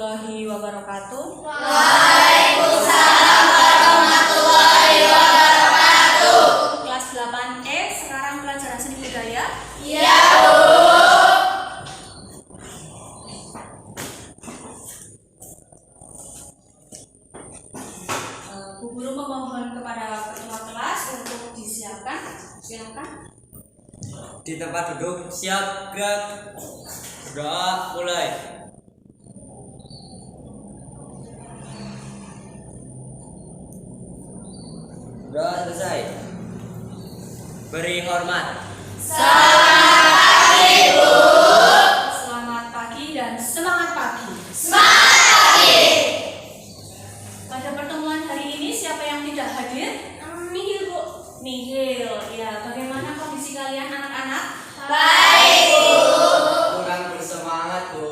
warahmatullahi wabarakatuh. Waalaikumsalam warahmatullahi wabarakatuh. Kelas 8E, sekarang pelajaran seni budaya. Iya, Bu. Bu Guru memohon kepada ketua kelas untuk disiapkan. Silakan. Di tempat duduk, siap, gerak. Berdoa, mulai. Berdoa selesai. Beri hormat. Selamat pagi, Bu. Selamat pagi dan semangat pagi. Semangat pagi. Pada pertemuan hari ini siapa yang tidak hadir? Nihil, Bu. Nihil. Ya, bagaimana kondisi kalian anak-anak? Baik, Bu. Kurang bersemangat, Bu.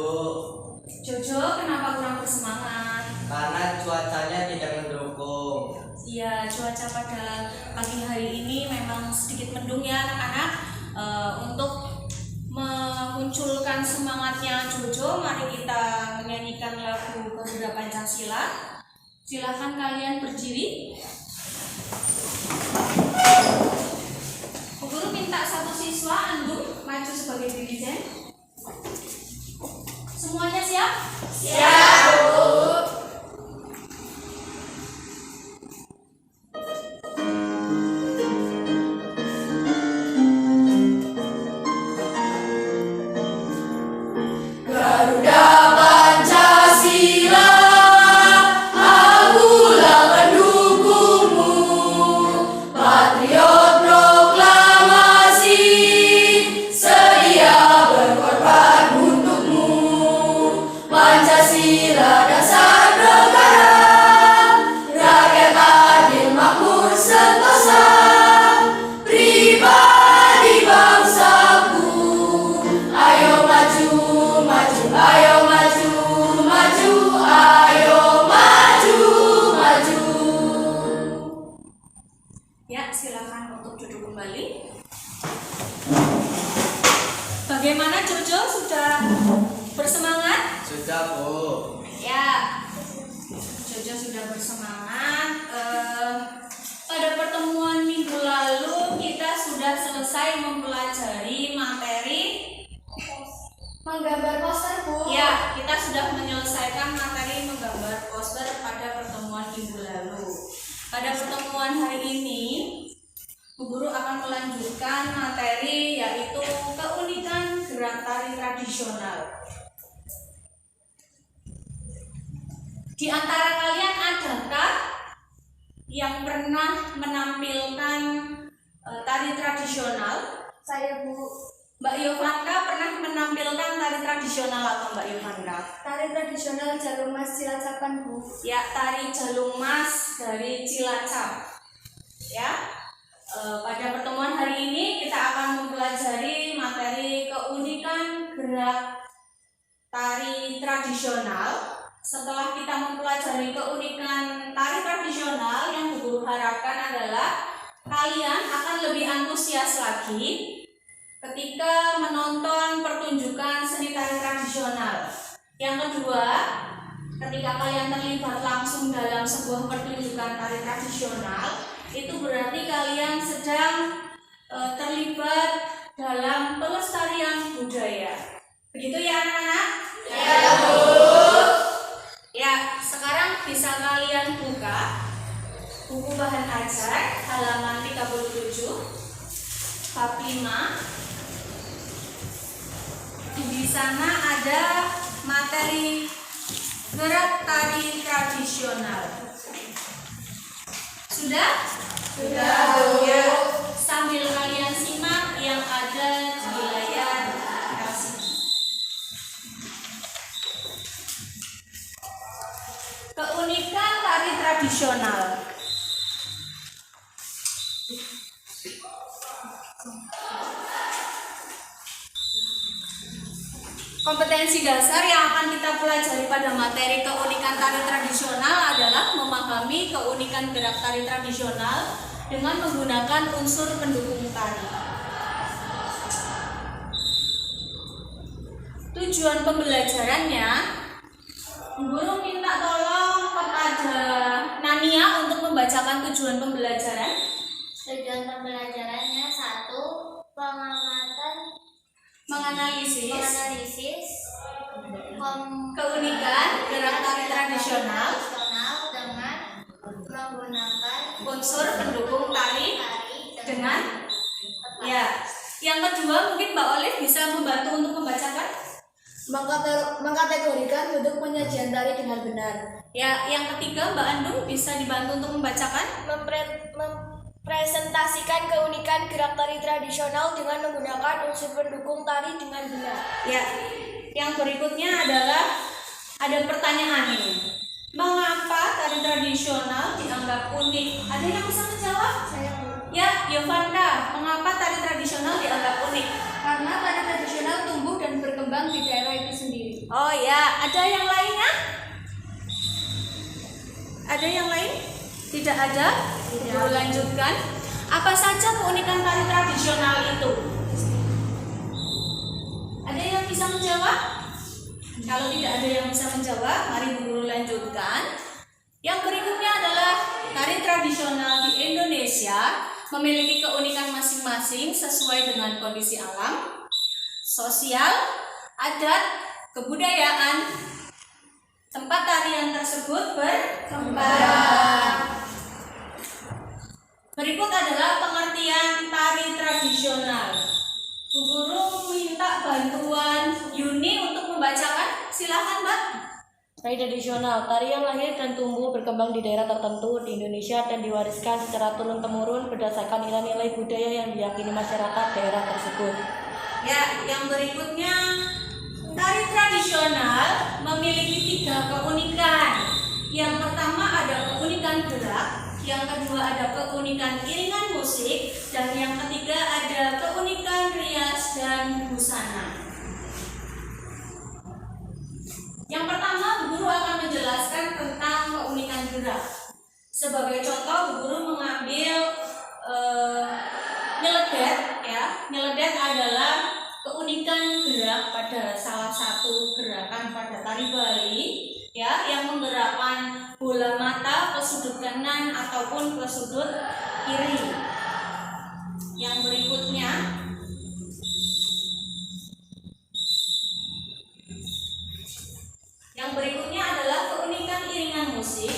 Jojo, kenapa kurang bersemangat? Karena cuacanya tidak mendukung. Ya, cuaca pada pagi hari ini memang sedikit mendung ya anak-anak. Untuk memunculkan semangatnya Jojo, mari kita menyanyikan lagu Garuda Pancasila. Silahkan kalian berdiri. Bu Guru minta satu siswa Andung maju sebagai dirijen. Semuanya siap? Siap, Bu. Garuda Pancasila, akulah pendukungmu, patriot proklamasi, sedia berkorban untukmu. Pancasila dasar negara, rakyat adil makmur sentosa, pribadi bangsaku. Ayo maju, maju, ayo maju, maju, ayo maju, maju. Ya, silakan untuk duduk kembali. Bagaimana Jojo, sudah bersemangat? Sudah, Bu. Ya, Jojo sudah bersemangat. Pada pertemuan minggu lalu kita sudah selesai mempelajari materi. Menggambar poster, Bu. Ya, kita sudah menyelesaikan materi menggambar poster pada pertemuan minggu lalu. Pada pertemuan hari ini, Bu Guru akan melanjutkan materi yaitu keunikan gerak tari tradisional. Di antara kalian adakah yang pernah menampilkan tari tradisional? Saya, Bu. Mbak Yovanka pernah menampilkan tari tradisional atau Mbak Yovanka? Tari tradisional Jalur Mas Cilacapan, Bu. Ya, tari Jalung Mas dari Cilacap. Ya, pada pertemuan hari ini kita akan mempelajari materi keunikan gerak tari tradisional. Setelah kita mempelajari keunikan tari tradisional, yang Bu Guru harapkan adalah kalian akan lebih antusias lagi ketika menonton pertunjukan seni tari tradisional. Yang kedua, ketika kalian terlibat langsung dalam sebuah pertunjukan tari tradisional, itu berarti kalian sedang terlibat dalam pelestarian budaya. Begitu ya anak-anak? Ya, Bu. Ya, sekarang bisa kalian buka buku bahan ajar halaman 37 bab 5. Di sana ada materi gerak tari tradisional. Sudah? Sudah, Bu. Ya, sambil kalian simak yang ada di layar LCD. Keunikan tari tradisional. Kompetensi dasar yang akan kita pelajari pada materi keunikan tari tradisional adalah memahami keunikan gerak tari tradisional dengan menggunakan unsur pendukung tari. Tujuan pembelajarannya Guru minta tolong kepada Nania untuk membacakan tujuan pembelajaran. Tujuan pembelajarannya 1. Menganalisis keunikan gerak tari tradisional dengan menggunakan unsur pendukung tari dengan ya. Yang kedua mungkin Mbak Olive bisa membantu untuk membacakan. Mengkategorikan bentuk penyajian tari dengan benar. Ya, yang ketiga Mbak Andung bisa dibantu untuk membacakan. Mempresentasikan keunikan gerak tari tradisional dengan menggunakan unsur pendukung tari dengan benar. Ya, yang berikutnya adalah ada pertanyaan ini. Mengapa tari tradisional dianggap unik? Ada yang bisa menjawab? Saya Ya, Yovanda, mengapa tari tradisional dianggap unik? karena tari tradisional tumbuh dan berkembang di daerah itu sendiri. Oh ya, ada yang lainnya? Ada yang lain? Tidak ada? Guru lanjutkan. Apa saja keunikan tari tradisional itu? Ada yang bisa menjawab? Kalau tidak ada yang bisa menjawab, mari guru lanjutkan. Yang berikutnya adalah tari tradisional di Indonesia memiliki keunikan masing-masing sesuai dengan kondisi alam, sosial, adat, kebudayaan. Tempat tarian tersebut berkembang. Berikut adalah pengertian tari tradisional. Bu Guru minta bantuan Yuni untuk membacakan. Silakan, Mbak. Tari tradisional, tari yang lahir dan tumbuh berkembang di daerah tertentu di Indonesia dan diwariskan secara turun-temurun berdasarkan nilai-nilai budaya yang diyakini masyarakat daerah tersebut. Ya, yang berikutnya tari tradisional memiliki 3 keunikan. Yang pertama ada keunikan gerak, yang kedua ada keunikan iringan musik, dan yang ketiga ada keunikan rias dan busana. Yang pertama, Bu Guru akan menjelaskan tentang keunikan gerak. Sebagai contoh, Bu Guru mengambil nyeledet. Ya, nyeledet adalah keunikan gerak pada salah satu gerakan pada tari Bali, ya, yang menggerakkan bola mata ke sudut kanan ataupun ke sudut kiri. Yang berikutnya, adalah keunikan iringan musik.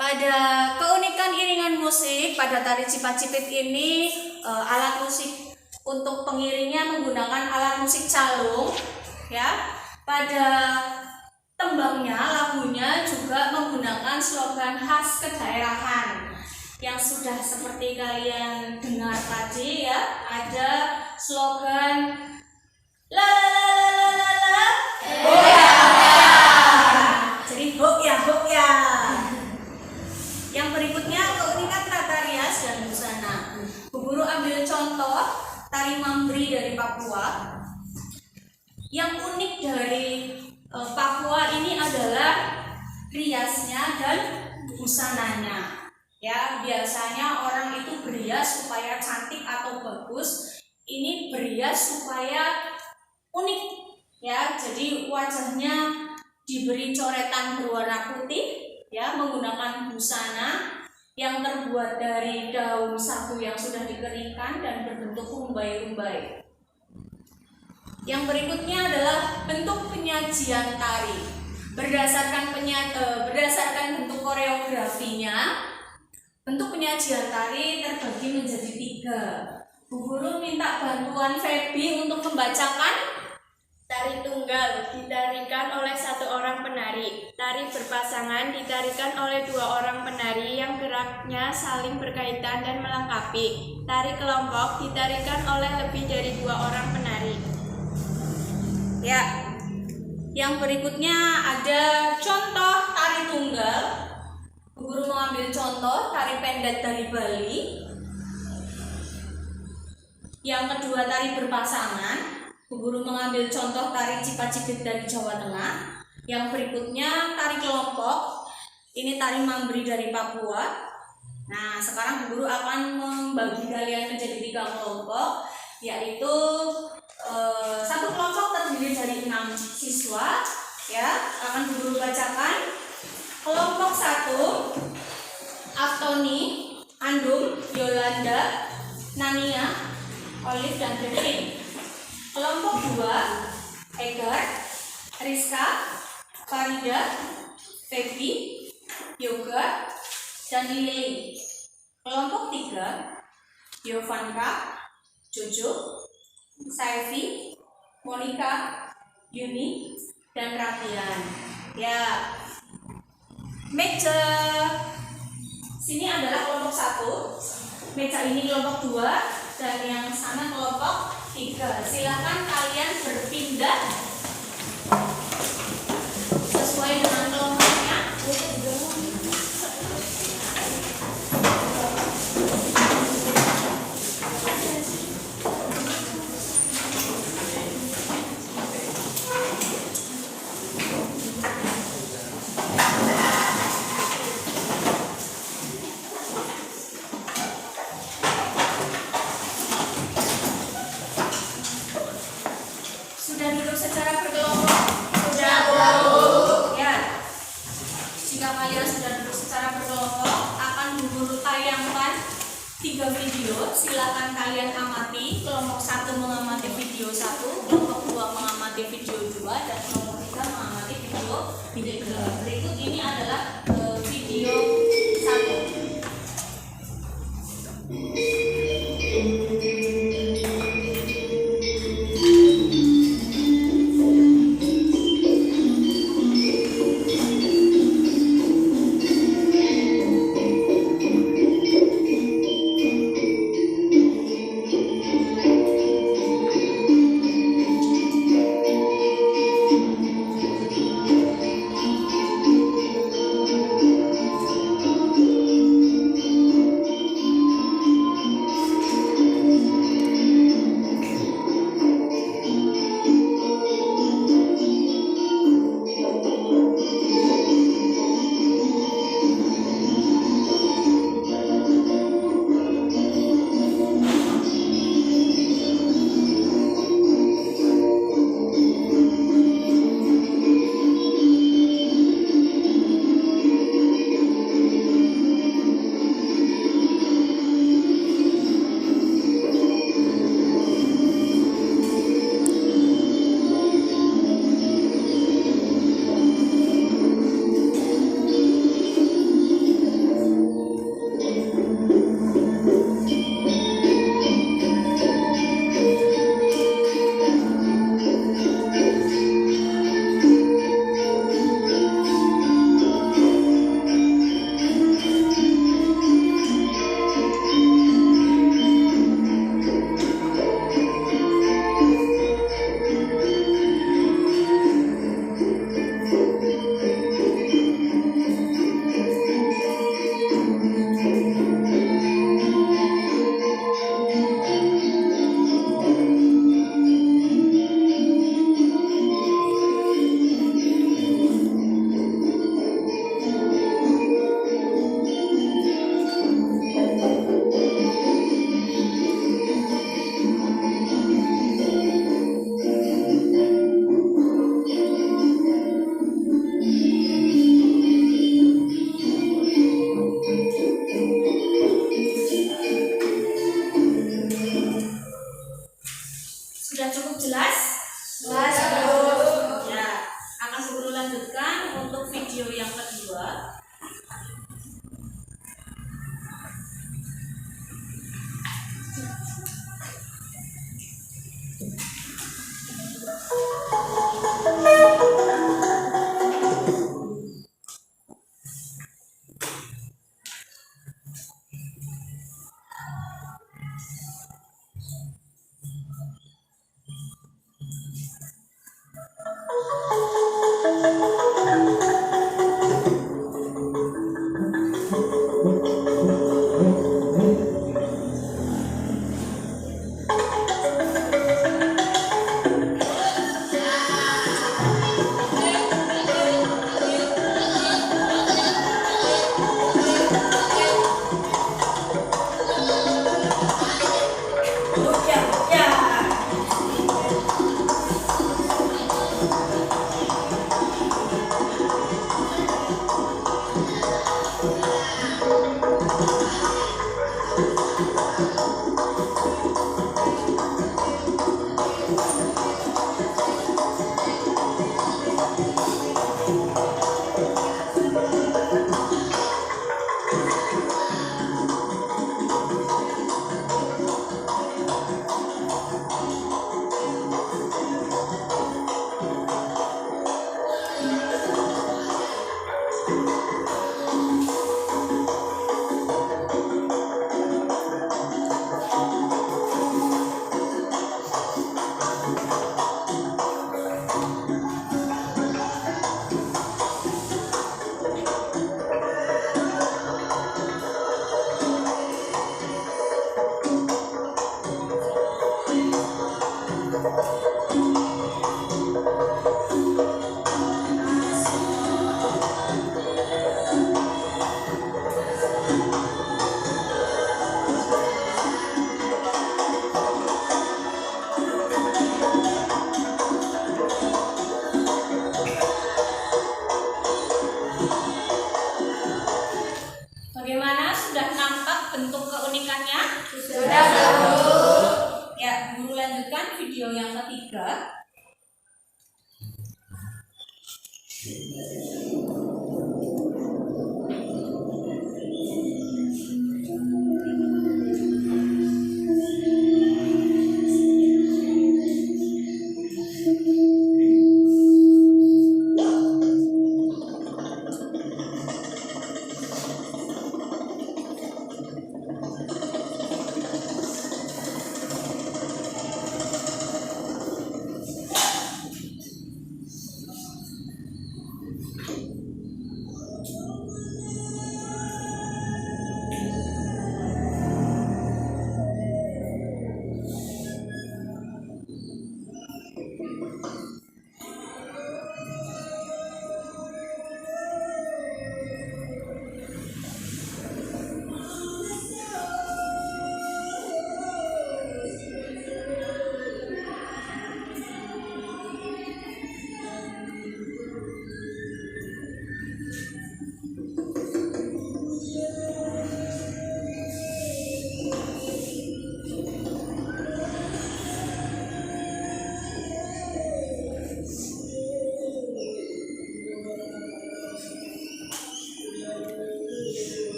Pada keunikan iringan musik pada tari Cipacipit ini, alat musik untuk pengiringnya menggunakan alat musik calung, ya. Pada tembangnya, lagunya juga menggunakan slogan khas kedaerahan yang sudah seperti kalian dengar tadi, ya. Ada slogan la la la la la la hoya. Jadi hoya hoya. Yang berikutnya keunikan tata rias dan busana. Bu Guru ambil contoh tari Mambri dari Papua. Yang unik dari Papua ini adalah riasnya dan busananya. Ya, biasanya orang itu berias supaya cantik atau bagus. Ini berias supaya unik. Ya, jadi wajahnya diberi coretan berwarna putih, ya, menggunakan busana yang terbuat dari daun sagu yang sudah dikeringkan dan berbentuk rumbai-rumbai. Yang berikutnya adalah bentuk penyajian tari. Berdasarkan bentuk koreografinya, bentuk penyajian tari terbagi menjadi 3. Bu Guru minta bantuan Feby untuk membacakan. Tari tunggal ditarikan oleh satu orang penari. Tari berpasangan ditarikan oleh dua orang penari yang geraknya saling berkaitan dan melengkapi. Tari kelompok ditarikan oleh lebih dari dua orang penari. Ya, yang berikutnya ada contoh tari tunggal. Bu Guru mengambil contoh tari pendet dari Bali. Yang kedua tari berpasangan. Bu Guru mengambil contoh tari Cipacibit dari Jawa Tengah. Yang berikutnya tari kelompok. Ini tari Mambri dari Papua. Nah, sekarang Bu Guru akan membagi kalian menjadi 3 kelompok, yaitu satu kelompok terdiri dari 6 siswa. Ya, akan Bu Guru bacakan. Kelompok 1, Aftoni, Andum, Yolanda, Nania, Olive, dan Devin. Kelompok 2, Egar, Rizka, Farida, Feby, Yoga, dan Lili. Kelompok 3, Yovanka, Jojo, Saifi, Monica, Yuni, dan Ratian. Ya, meja sini adalah kelompok 1, meja ini kelompok 2, dan yang sana kelompok 3. Silakan kalian berpindah sesuai dengan kelompoknya. Sudah duduk secara berkelompok? Sudah, Bu. Ya. Jika kalian sudah duduk secara berkelompok, akan Bu Guru tayangkan 3 video. Silakan kalian amati. Kelompok 1 mengamati video 1, kelompok 2 mengamati video 2, dan kelompok 3 mengamati video 3. Berikut ini adalah video 1.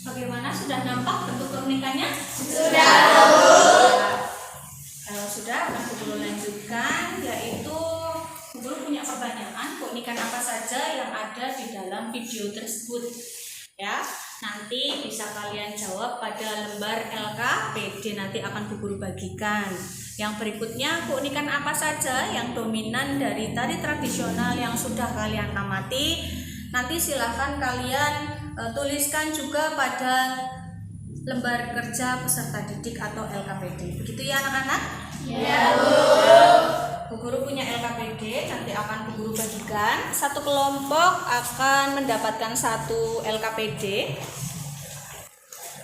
Bagaimana, sudah nampak bentuk keunikannya? Sudah. Kalau sudah, akan Bu Guru lanjutkan, yaitu Bu Guru punya pertanyaan, keunikan apa saja yang ada di dalam video tersebut. Ya, nanti bisa kalian jawab pada lembar LKPD, nanti akan Bu Guru bagikan. Yang berikutnya, keunikan apa saja yang dominan dari tari tradisional yang sudah kalian amati. Nanti silahkan kalian tuliskan juga pada lembar kerja peserta didik atau LKPD. Begitu ya anak-anak? Ya, Bu. Bu Guru punya LKPD, nanti akan Bu Guru bagikan. Satu kelompok akan mendapatkan satu LKPD.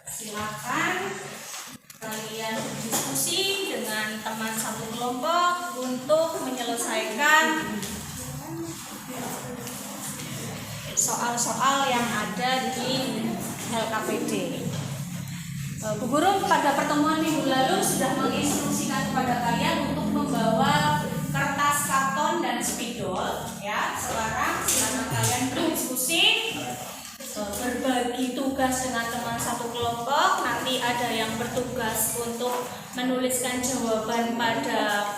Silakan kalian berdiskusi dengan teman satu kelompok untuk menyelesaikan soal-soal yang ada di LKPD. Bu Guru pada pertemuan minggu lalu sudah menginstruksikan kepada kalian untuk membawa kertas karton dan spidol. Ya, sekarang silakan kalian berdiskusi, berbagi tugas dengan teman satu kelompok. Nanti ada yang bertugas untuk menuliskan jawaban pada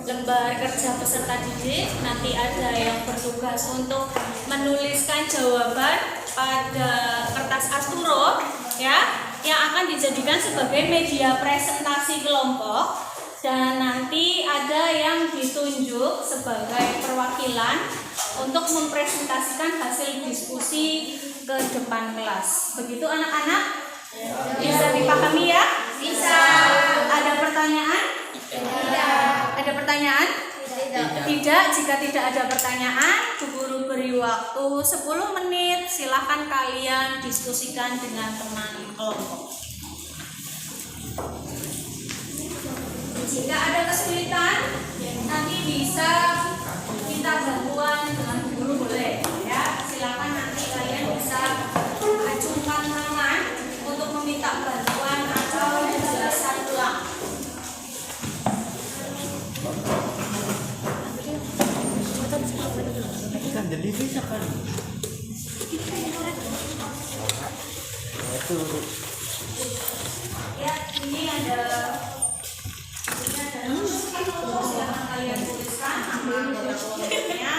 lembar kerja peserta didik. Nanti ada yang bertugas untuk menuliskan jawaban pada kertas asturo, ya, yang akan dijadikan sebagai media presentasi kelompok. Dan nanti ada yang ditunjuk sebagai perwakilan untuk mempresentasikan hasil diskusi ke depan kelas. Begitu anak-anak? Bisa dipahami ya? Bisa. Ada pertanyaan? Tidak. Ada pertanyaan? Tidak. Jika tidak ada pertanyaan, Bu Guru beri waktu 10 menit. Silahkan kalian diskusikan dengan teman kelompok. Jika ada kesulitan, nanti bisa minta bantuan dengan Bu Guru, boleh ya. Silakan nanti kalian bisa acungkan tangan untuk meminta bantuan atau menjelaskan ulang. Kan jadi bisa kan? Itu Ya, ini ada silakan kalian tuliskan nama anggota kelompoknya.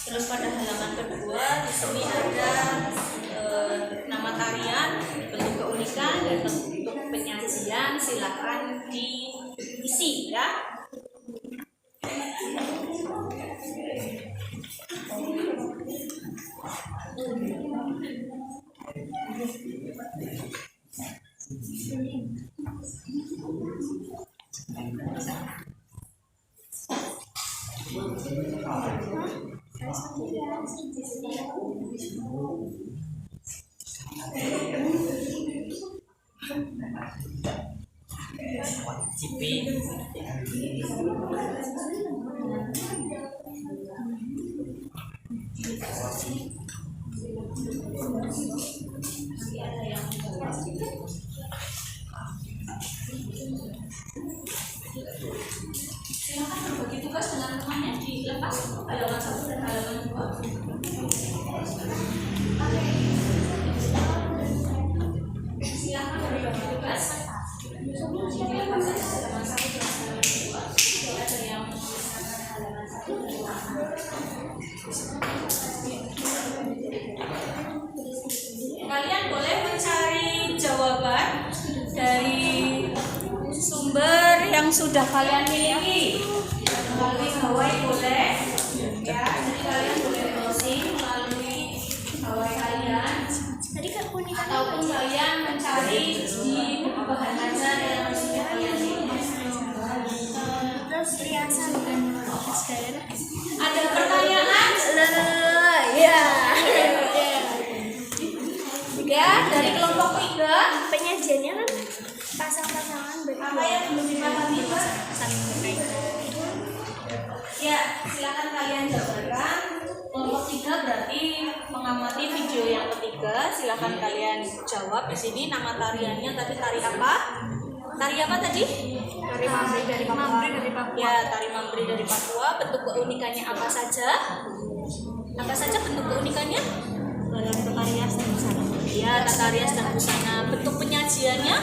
Terus pada halaman kedua di sini ada nama tarian, bentuk keunikan dan bentuk penyajian. Silakan diisi ya. Cipi. Silakan berbagi tugas dengan temannya dilepas halaman 1 dan halaman 2. Silakan berbagi tugas dilepas saja halaman 1 dan halaman 2. Tidak ada yang menuliskan halaman 1 dan 2. Kalian boleh mencari jawaban dari sumber yang sudah kalian miliki melalui gawai boleh ya, jadi kalian boleh browsing melalui gawai kalian ataupun kalian mencari di buku bahan ajar yang sudah kalian miliki. Ada pertanyaan? Ya, dari kelompok 3 Penyajiannya kan pasang-pasangan apa yang belum dipahami Pak? Ya, silakan kalian jabarkan. Kelompok 3 berarti mengamati video yang ketiga. Silakan kalian jawab di sini nama tariannya tadi tari apa? Tari apa tadi? Tari Mambre dari Papua. Ya, tari Mambre dari Papua. Bentuk keunikannya apa saja? Apa saja bentuk keunikannya? Tata rias dan busana. Ya, tata rias dan busana. Bentuk penyajiannya?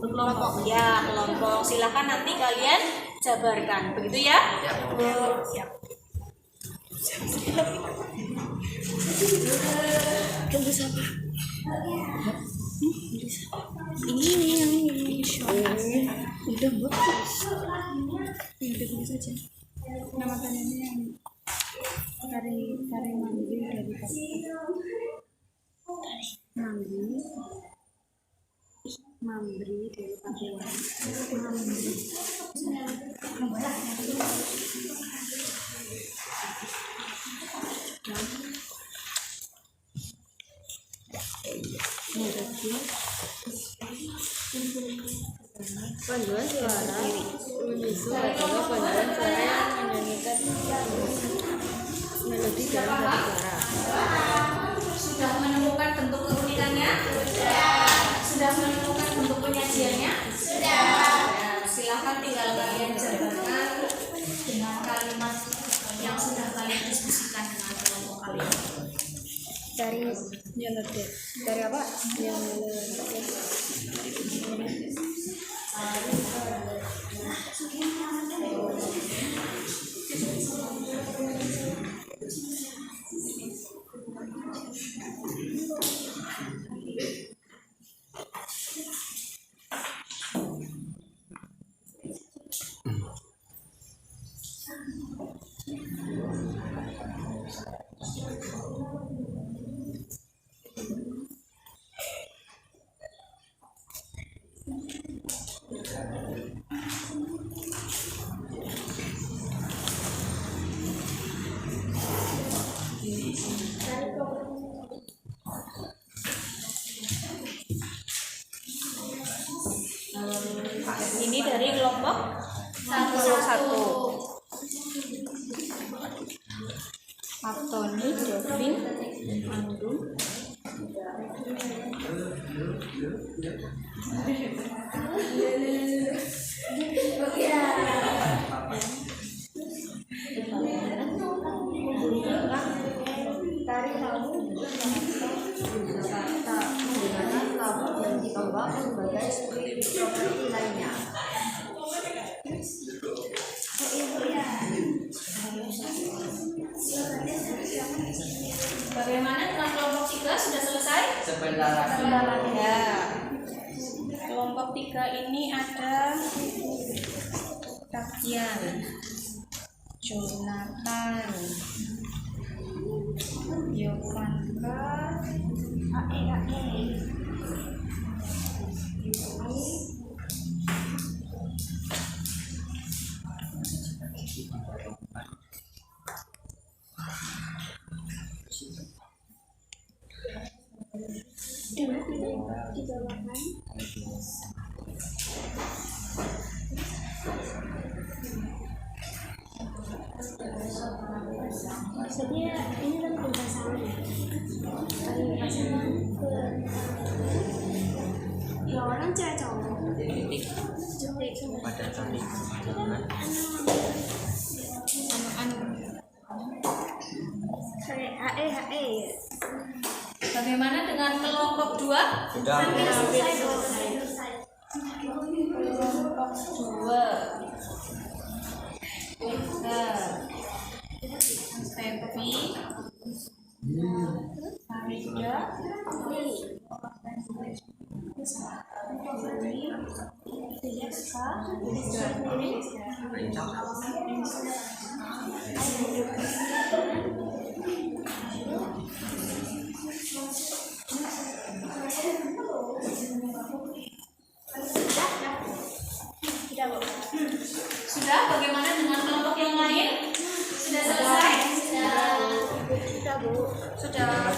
Kelompok. Ya, kelompok. Silakan nanti kalian jabarkan. Begitu ya? Siap. Tembus apa? Ini yang ini. Udah bagus. Udah bagus saja. Nama tariannya yang tari Mambre dari Papua. Mambre dari Papua. Panduan suara menyusul adalah panduan suara yang menyanyikan melodi dalam satu suara. Sudah menemukan bentuk keunikannya? Sudah menemukan bentuk penyajiannya? Silakan tinggal kalian jabarkan dengan kalimat yang sudah kalian diskusikan dengan kelompok kalian. Dari nyelodeh. Dari apa? Yang nyelodeh. Ini dari kelompok 1. Antoni, Devin, Andum. Tari lagu menggunakan lagu yang ditambah sebagai properti lainnya. Bagaimana dengan kelompok 3 sudah selesai? Sebentar. Ya. Kelompok 3 ini ada Takian, Jonathan, Yovanka, Dulu kita di bawahkan Kan cewek cowok. titik pada tali kemajuan. HE. Bagaimana dengan kelompok 2? Sudah. Kelompok 2. Stepi, Farida, Sudah, bagaimana dengan kelompok yang lain? Sudah selesai? Sudah, Bu. Sudah.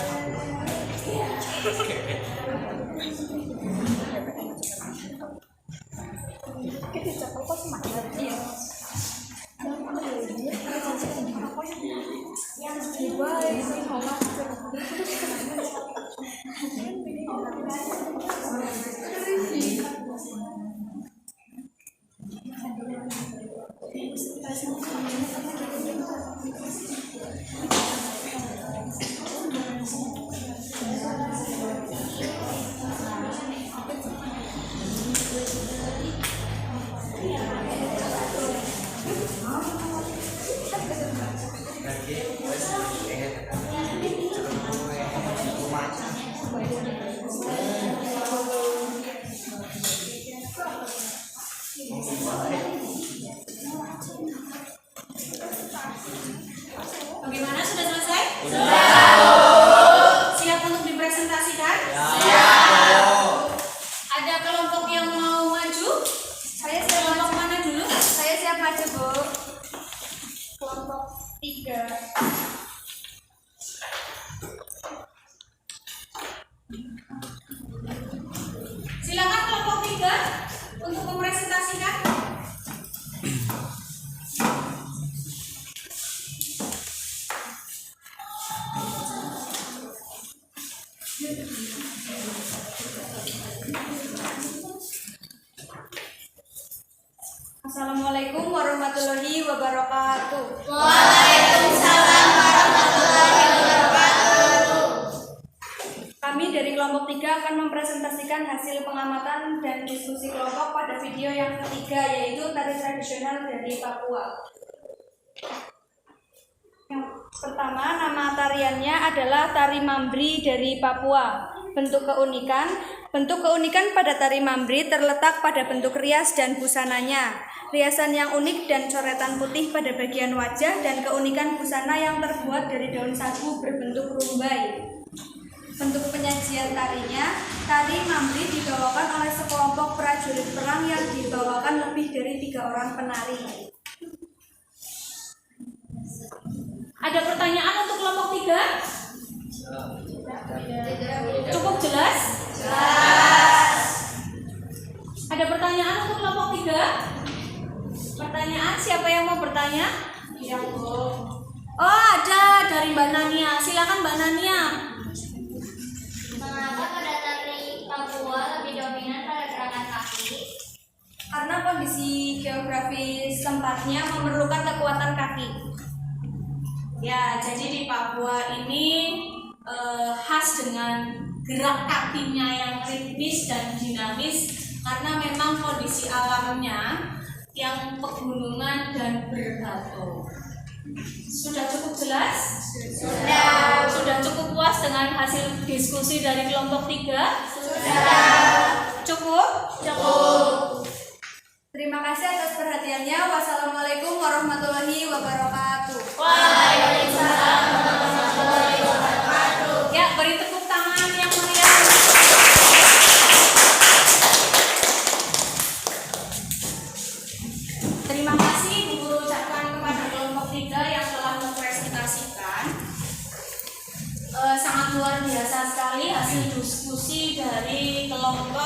Bagaimana, sudah selesai? Siap untuk dipresentasikan? Ada kelompok yang mau maju? Saya siap Kelompok mana dulu? Saya siap maju, Bu. Kelompok 3. Silakan kelompok 3 untuk mempresentasikan. Assalamualaikum warahmatullahi wabarakatuh. Waalaikumsalam warahmatullahi wabarakatuh. Kami dari kelompok 3 akan mempresentasikan hasil pengamatan dan diskusi kelompok pada video yang ketiga, yaitu tari tradisional dari Papua. Yang pertama, nama tariannya adalah tari Mambri dari Papua. Bentuk keunikan pada tari Mambri terletak pada bentuk rias dan busananya. Riasan yang unik dan coretan putih pada bagian wajah dan keunikan busana yang terbuat dari daun sagu berbentuk rumbai. Bentuk penyajian tarinya, tari Mambri dibawakan oleh sekelompok prajurit perang yang dibawakan lebih dari 3 orang penari. Ada pertanyaan untuk kelompok 3? Cukup jelas? Jelas. Ada pertanyaan untuk kelompok 3? Pertanyaan, siapa yang mau bertanya? Iya, Bu. Oh, ada dari Mbak Nania. Silakan Mbak Nania. Mengapa pada tari Papua lebih dominan pada gerakan kaki? Karena kondisi geografis tempatnya memerlukan kekuatan kaki. Ya, jadi di Papua ini khas dengan gerak kakinya yang ritmis dan dinamis karena memang kondisi alamnya yang pegunungan dan berbatu. Sudah cukup jelas? Sudah. Sudah cukup puas dengan hasil diskusi dari kelompok 3? Sudah. Cukup? Cukup. Terima kasih atas perhatiannya. Wassalamualaikum warahmatullahi wabarakatuh. Waalaikumsalam warahmatullahi wabarakatuh. Ya, beri tepuk tangan yang meriah. Terima kasih Bu Guru ucapkan kepada kelompok 3 yang telah mempresentasikan. Sangat luar biasa sekali hasil diskusi dari kelompok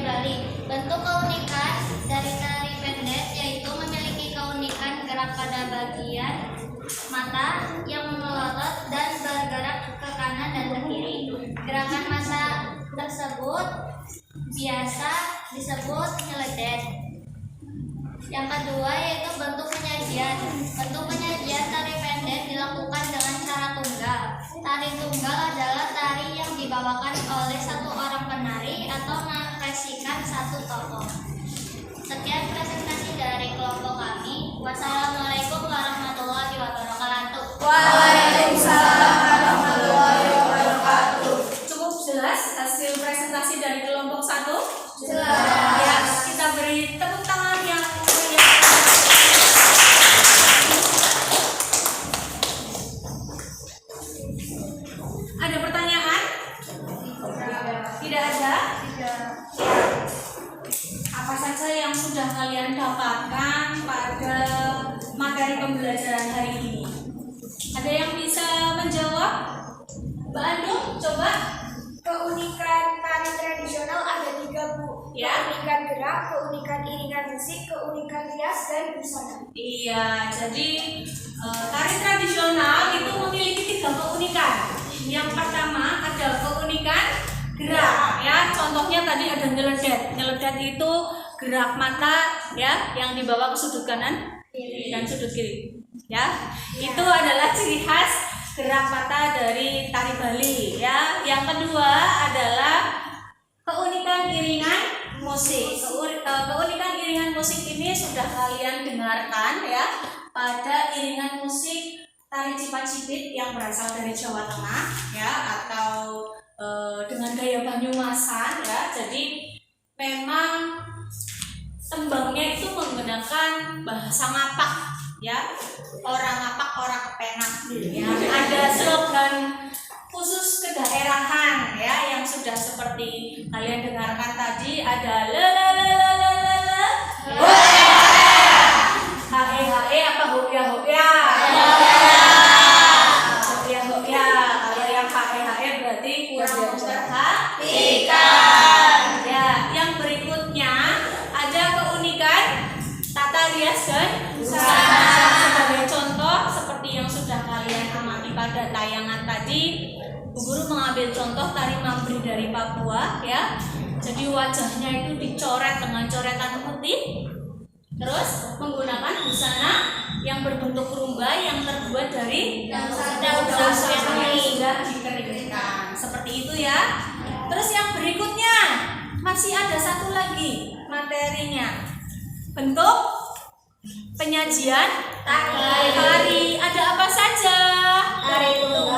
Bali. Bentuk keunikan dari tari pendet yaitu memiliki keunikan gerak pada bagian mata yang melotot dan bergerak ke kanan dan ke kiri. Gerakan mata tersebut biasa disebut nyeledet. Yang kedua yaitu bentuk penyajian. Bentuk penyajian tari pendek dilakukan dengan cara tunggal. Tari tunggal adalah tari yang dibawakan oleh satu orang penari atau mengekspresikan satu tokoh. Sekian presentasi dari kelompok kami. Wassalamualaikum warahmatullahi wabarakatuh. Waalaikumsalam warahmatullahi wabarakatuh. Cukup jelas hasil presentasi dari kelompok 1? Jelas. Ya, kita beri tepuk tangan yang meriah. Ada pertanyaan? Tidak ada? Tidak. Apa saja yang sudah kalian dapatkan pada materi pembelajaran hari ini? Ada yang bisa menjawab? Mbak Andung, coba. Keunikan tari tradisional ada 3, Bu. Ya. Keunikan gerak, keunikan iringan musik, keunikan rias, dan busana. Iya, jadi tari tradisional itu memiliki 3 keunikan. Yang pertama ada keunikan gerak, ya. Contohnya tadi ada nyeledet. Nyeledet itu gerak mata, ya, yang dibawa ke sudut kanan dan sudut kiri, ya. Itu adalah ciri khas gerak mata dari tari Bali, ya. Yang kedua adalah keunikan iringan musik. Keunikan iringan musik ini sudah kalian dengarkan, ya, pada iringan musik tari Cipacipit yang berasal dari Jawa Tengah, ya, atau dengan gaya Banyumasan, ya. Jadi memang tembangnya itu menggunakan bahasa ngapak, ya. Orang ngapak, orang kepenak, ya. Ada slogan khusus kedaerahan, ya, yang sudah seperti kalian dengarkan tadi, ada hae hae apa hopya hopya, hopya hopya. Kalau yang hae hae berarti kurang memperhatikan. Ya, yang berikutnya ada keunikan tata rias dan busana. Sebagai contoh seperti yang sudah kalian amati pada tayangan tadi, Bu Guru mengambil contoh tari Mambri dari Papua, ya. Jadi wajahnya itu dicoret dengan coretan putih, terus menggunakan busana yang berbentuk rumba yang terbuat dari daun salam yang sudah dikeringkan. Seperti itu, ya. Terus yang berikutnya masih ada satu lagi materinya, bentuk penyajian tari. Ada apa saja? Tari tunggal,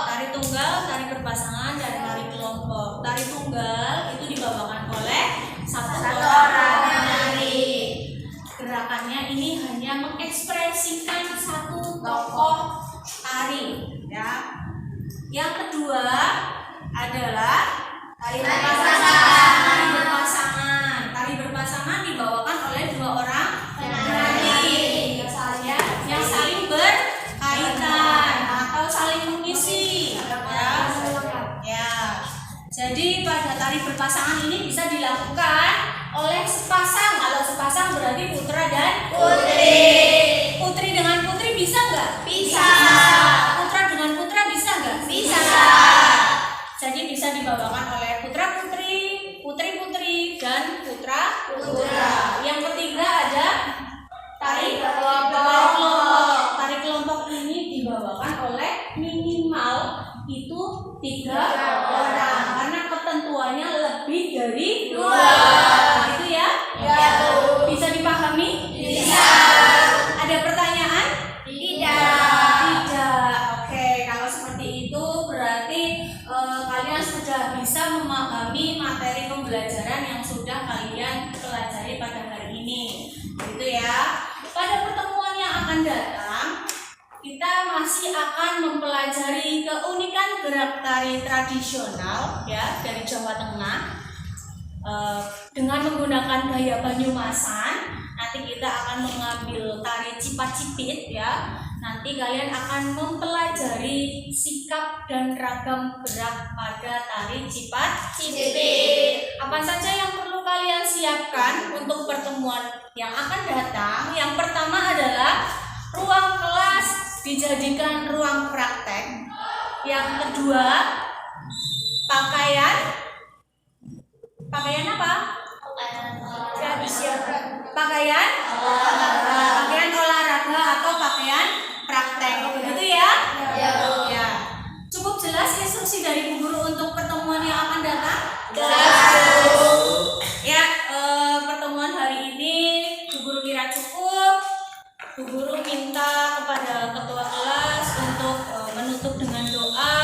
Tari tunggal, tari berpasangan, dan tari kelompok. Tari tunggal itu dibawakan oleh satu orang penari. Gerakannya ini hanya mengekspresikan satu tokoh tari, ya. Yang kedua adalah tari berpasangan. Tari berpasangan dibawakan oleh 2 orang penari yang saling berkaitan atau saling mengisi, ya. Jadi pada tari berpasangan ini bisa dilakukan oleh sepasang. Kalau sepasang berarti putra dan putri. Putri dengan putri bisa nggak? Bisa. Putra dengan putra bisa nggak? Bisa. Jadi bisa dibawakan oleh putra putri, putri putri, dan putra putra. Yang ketiga ada tari kelompok. Tari kelompok ini dibawakan oleh minimal itu 3 orang karena ketentuannya lebih dari 2. Itu, ya. Bisa dipahami? Bisa. Ada pertanyaan? Tidak. Oke, kalau seperti itu berarti kalian sudah bisa memahami materi pembelajaran yang sudah kalian pelajari pada hari ini. Gitu, ya. Pada pertemuan yang akan datang, kita masih akan mempelajari keunikan gerak tari tradisional, ya, dari Jawa Tengah dengan menggunakan gaya Banyumasan. Nanti kita akan mengambil tari Cipacipit, ya, nanti kalian akan mempelajari sikap dan ragam gerak pada tari cipat cipit. Apa saja yang perlu kalian siapkan untuk pertemuan yang akan datang? Yang pertama adalah ruang kelas dijadikan ruang praktek. Yang kedua, pakaian apa? Pakaian olahraga atau pakaian praktek. Begitu ya? Ya. Cukup jelas instruksi dari Bu Guru untuk pertemuan yang akan datang? Ya, pertemuan hari ini Bu Guru kira cukup. Bu Guru minta kepada ketua kelas untuk menutup dengan doa.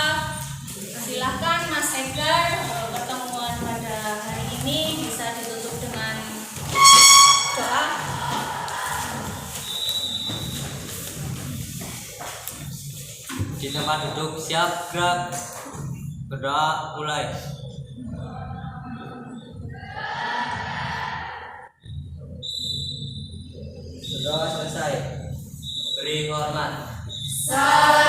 Silahkan Mas Edgar, pertemuan pada hari ini bisa ditutup dengan doa. Di tempat duduk siap, gerak, berdoa, mulai. Berdoa selesai. Beri hormat. Salam.